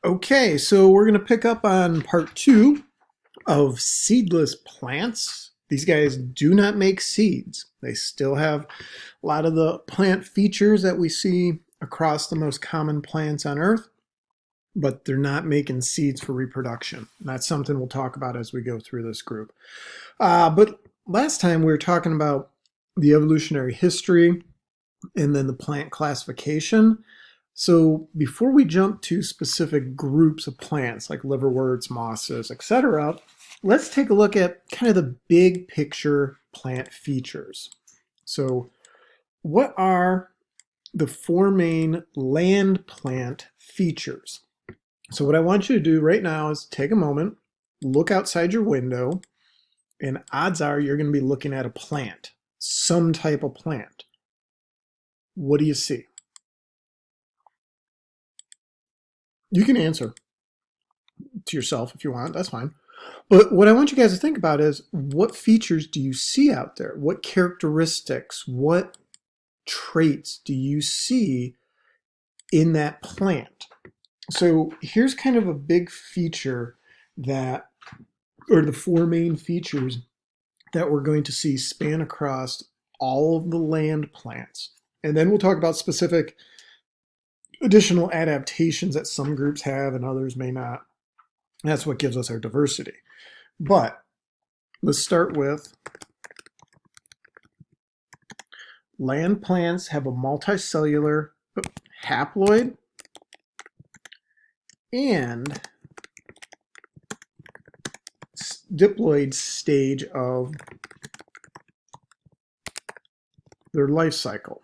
Okay, so we're going to pick up on part two of seedless plants. These guys do not make seeds. They still have a lot of the plant features that we see across the most common plants on Earth, but they're not making seeds for reproduction. And that's something we'll talk about as we go through this group. But last time we were talking about the evolutionary history and then the plant classification. So before we jump to specific groups of plants like liverworts, mosses, etc., let's take a look at kind of the big picture plant features. So what are the four main land plant features? So what I want you to do right now is take a moment, look outside your window, and odds are you're going to be looking at a plant, some type of plant. What do you see? You can answer to yourself if you want, that's fine. But what I want you guys to think about is what features do you see out there? What characteristics, what traits do you see in that plant? So here's kind of a big feature that, or the four main features that we're going to see span across all of the land plants. And then we'll talk about specific additional adaptations that some groups have and others may not. That's what gives us our diversity. But let's start with land plants have a multicellular haploid and diploid stage of their life cycle.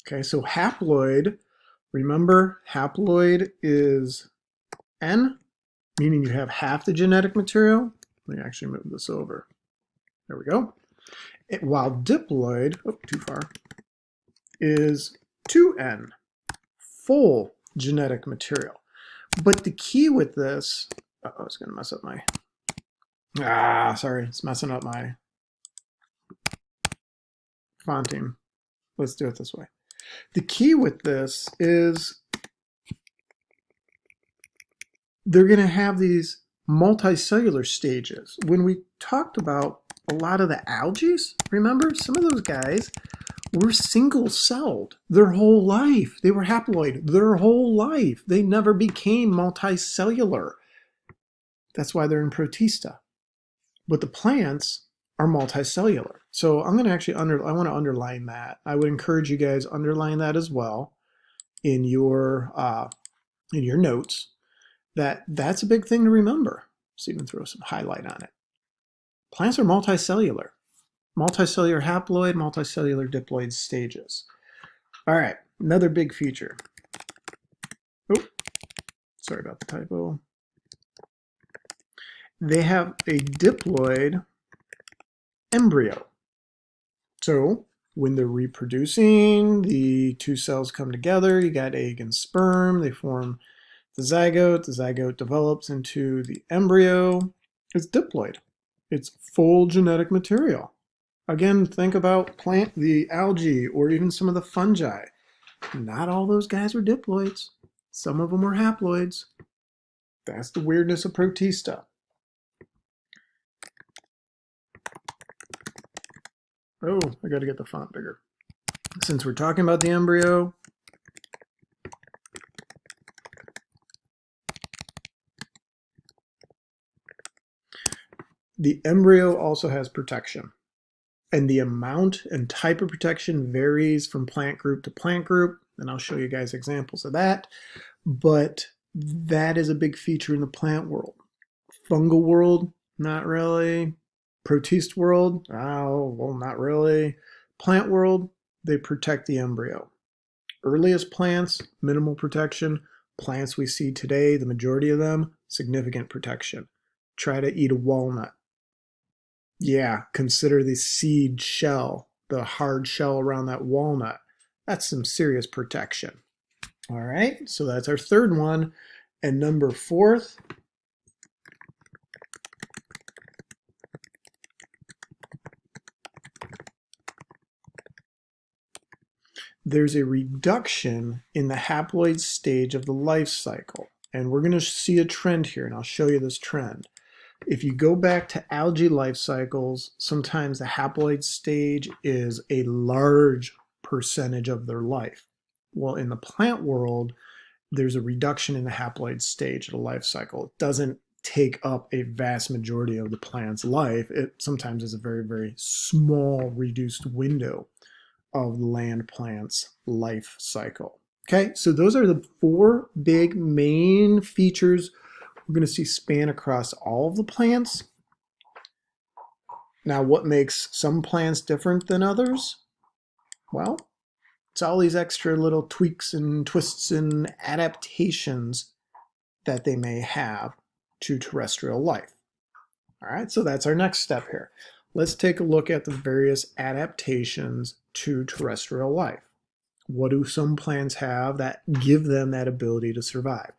Okay, so haploid, remember haploid is N, meaning you have half the genetic material. Let me actually move this over. There we go. While diploid, too far, is 2N, full genetic material. But the key with this, it's going to mess up my, sorry, it's messing up my fonting. Let's do it this way. The key with this is they're going to have these multicellular stages. When we talked about a lot of the algae, remember, some of those guys were single-celled their whole life. They were haploid their whole life. They never became multicellular. That's why they're in Protista. But the plants are multicellular. So I'm going to actually I want to underline that. I would encourage you guys underline that as well in your notes. That's a big thing to remember. So even throw some highlight on it. Plants are multicellular. Multicellular haploid, multicellular diploid stages. All right, another big feature. Oh, sorry about the typo. They have a diploid embryo. So when they're reproducing, the two cells come together. You got egg and sperm. They form the zygote. The zygote develops into the embryo. It's diploid. It's full genetic material. Again, think about the algae or even some of the fungi. Not all those guys were diploids. Some of them were haploids. That's the weirdness of Protista. Oh, I got to get the font bigger. Since we're talking about the embryo, the embryo also has protection. And the amount and type of protection varies from plant group to plant group. And I'll show you guys examples of that. But that is a big feature in the plant world. Fungal world, not really. Protist world, oh, well, not really. Plant world, they protect the embryo. Earliest plants, minimal protection. Plants we see today, the majority of them, significant protection. Try to eat a walnut. Yeah, consider the seed shell, the hard shell around that walnut. That's some serious protection. All right, so that's our third one. And number fourth, there's a reduction in the haploid stage of the life cycle. And we're going to see a trend here, and I'll show you this trend. If you go back to algae life cycles, sometimes the haploid stage is a large percentage of their life. Well, in the plant world, there's a reduction in the haploid stage of the life cycle. It doesn't take up a vast majority of the plant's life. It sometimes is a very, very small reduced window of the land plant's life cycle. Okay, so those are the four big main features we're going to see span across all of the plants. Now, what makes some plants different than others? Well, it's all these extra little tweaks and twists and adaptations that they may have to terrestrial life. All right, so that's our next step here. Let's take a look at the various adaptations to terrestrial life. What do some plants have that give them that ability to survive?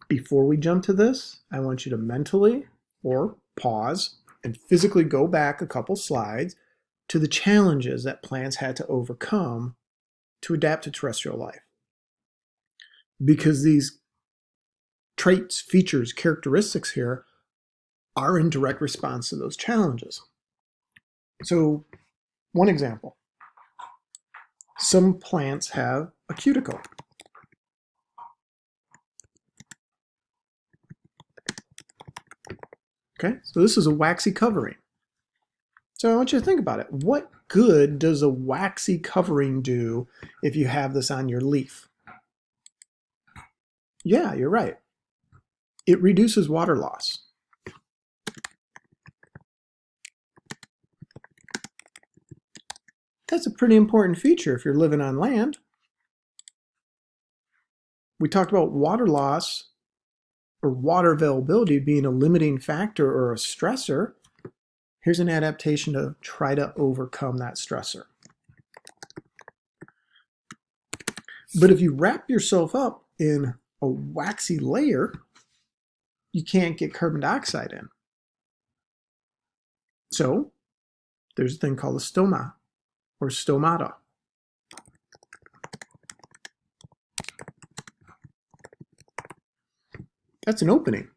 Before we jump to this, I want you to mentally or pause and physically go back a couple slides to the challenges that plants had to overcome to adapt to terrestrial life. Because these traits, features, characteristics here are in direct response to those challenges. So, one example. Some plants have a cuticle. Okay, so this is a waxy covering. So I want you to think about it. What good does a waxy covering do if you have this on your leaf? Yeah, you're right. It reduces water loss. That's a pretty important feature if you're living on land. We talked about water loss or water availability being a limiting factor or a stressor. Here's an adaptation to try to overcome that stressor. But if you wrap yourself up in a waxy layer, you can't get carbon dioxide in. So there's a thing called a stoma or stomata. That's an opening.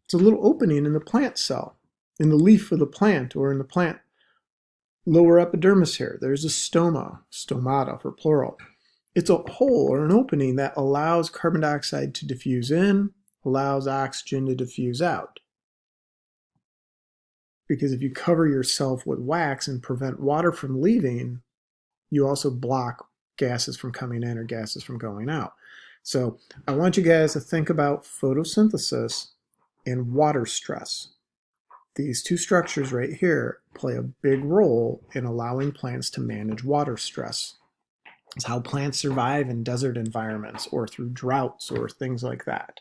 It's a little opening in the plant cell, in the leaf of the plant or in the plant lower epidermis here. There's a stoma, stomata for plural. It's a hole or an opening that allows carbon dioxide to diffuse in, allows oxygen to diffuse out. Because if you cover yourself with wax and prevent water from leaving, you also block gases from coming in or gases from going out. So I want you guys to think about photosynthesis and water stress. These two structures right here play a big role in allowing plants to manage water stress. It's how plants survive in desert environments or through droughts or things like that.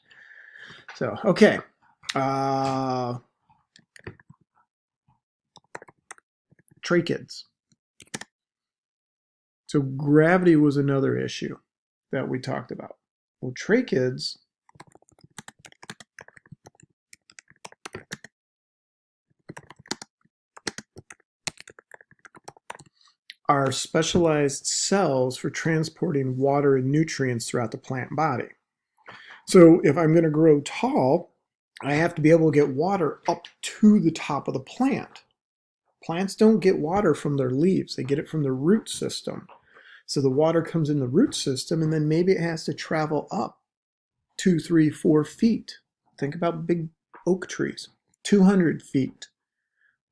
So, okay. Tracheids. So gravity was another issue that we talked about. Well, tracheids are specialized cells for transporting water and nutrients throughout the plant body. So if I'm going to grow tall, I have to be able to get water up to the top of the plant. Plants don't get water from their leaves. They get it from the root system. So the water comes in the root system, and then maybe it has to travel up 2, 3, 4 feet. Think about big oak trees, 200 feet.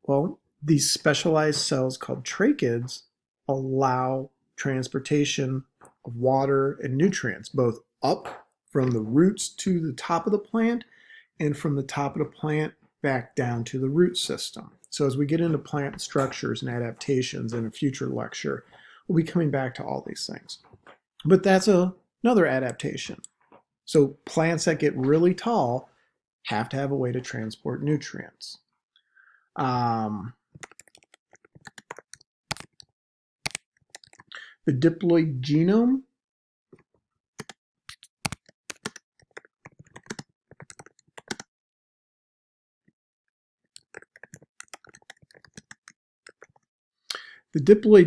Well, these specialized cells called tracheids allow transportation of water and nutrients, both up from the roots to the top of the plant and from the top of the plant back down to the root system. So as we get into plant structures and adaptations in a future lecture, we'll be coming back to all these things. But that's another adaptation. So plants that get really tall have to have a way to transport nutrients. The diploid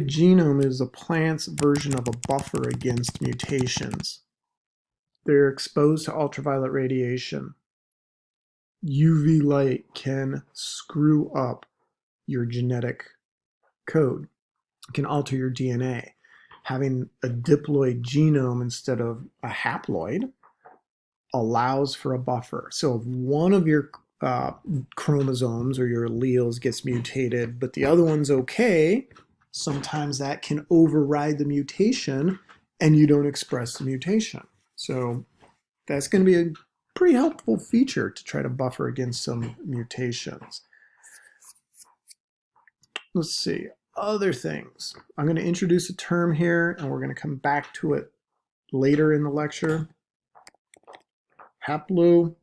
genome is a plant's version of a buffer against mutations. They're exposed to ultraviolet radiation. UV light can screw up your genetic code, it can alter your DNA. Having a diploid genome instead of a haploid allows for a buffer. So if one of your chromosomes or your alleles gets mutated, but the other one's okay, sometimes that can override the mutation and you don't express the mutation. So that's going to be a pretty helpful feature to try to buffer against some mutations. Let's see, other things. I'm going to introduce a term here and we're going to come back to it later in the lecture. Haplodiplantic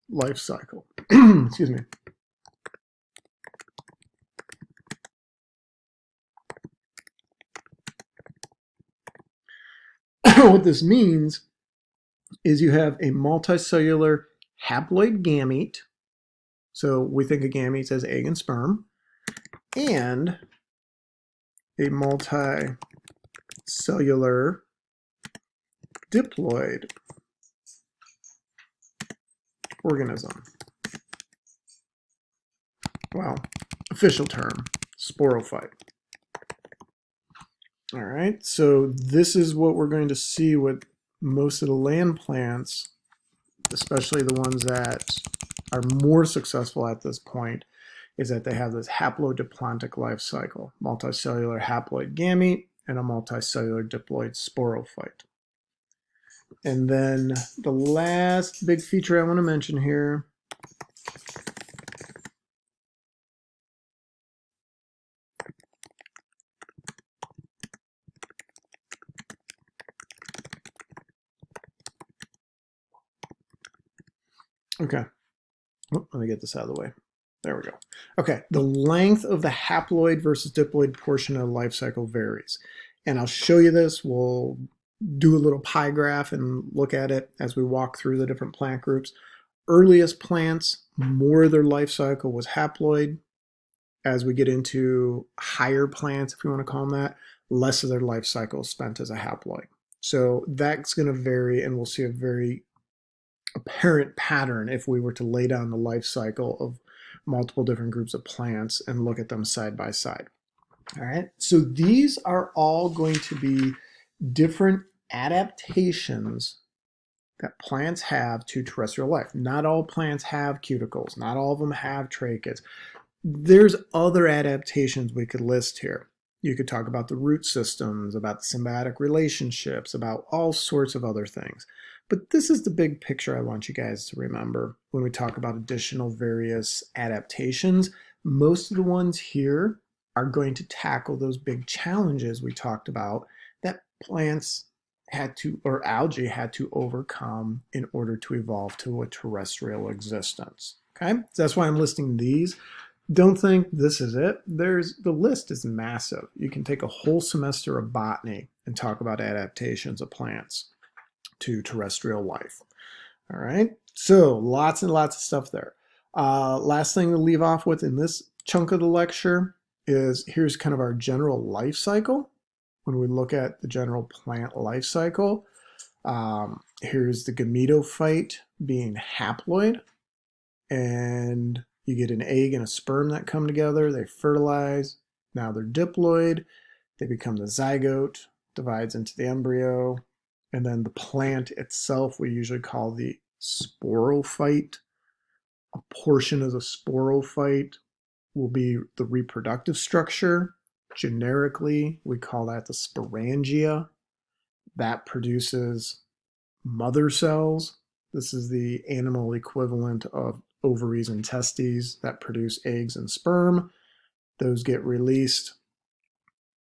life cycle. Excuse me. What this means is you have a multicellular haploid gamete. So we think of gametes as egg and sperm, and a multicellular diploid organism. Well, official term, sporophyte. All right, so this is what we're going to see with most of the land plants, especially the ones that are more successful at this point, is that they have this haplodiplantic life cycle, multicellular haploid gamete and a multicellular diploid sporophyte. And then the last big feature I want to mention here okay. Oh, let me get this out of the way. There we go. Okay, the length of the haploid versus diploid portion of the life cycle varies. And I'll show you this. We'll do a little pie graph and look at it as we walk through the different plant groups. Earliest plants, more of their life cycle was haploid. As we get into higher plants, if you want to call them that, less of their life cycle is spent as a haploid. So that's going to vary, and we'll see a very apparent pattern if we were to lay down the life cycle of multiple different groups of plants and look at them side by side. All right, so these are all going to be different adaptations that plants have to terrestrial life. Not all plants have cuticles, not all of them have tracheas. There's other adaptations we could list here. You could talk about the root systems, about the symbiotic relationships, about all sorts of other things. But this is the big picture I want you guys to remember when we talk about additional various adaptations. Most of the ones here are going to tackle those big challenges we talked about that plants had to, or algae had to overcome in order to evolve to a terrestrial existence. Okay, so that's why I'm listing these. Don't think this is it. The list is massive. You can take a whole semester of botany and talk about adaptations of plants to terrestrial life. All right, so lots and lots of stuff there. Last thing to leave off with in this chunk of the lecture is here's kind of our general life cycle. When we look at the general plant life cycle, here's the gametophyte being haploid, and you get an egg and a sperm that come together, they fertilize, now they're diploid, they become the zygote, divides into the embryo, and then the plant itself we usually call the sporophyte. A portion of the sporophyte will be the reproductive structure. Generically, we call that the sporangia. That produces mother cells. This is the animal equivalent of ovaries and testes that produce eggs and sperm. Those get released.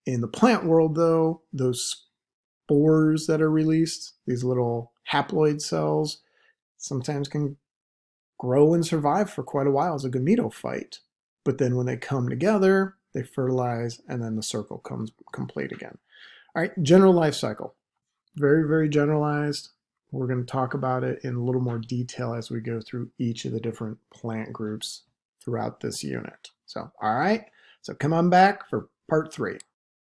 In the plant world, though, those spores that are released, these little haploid cells, sometimes can grow and survive for quite a while as a gametophyte. But then when they come together, they fertilize, and then the circle comes complete again. All right, general life cycle. Very, very generalized. We're going to talk about it in a little more detail as we go through each of the different plant groups throughout this unit. So, all right. So come on back for part 3.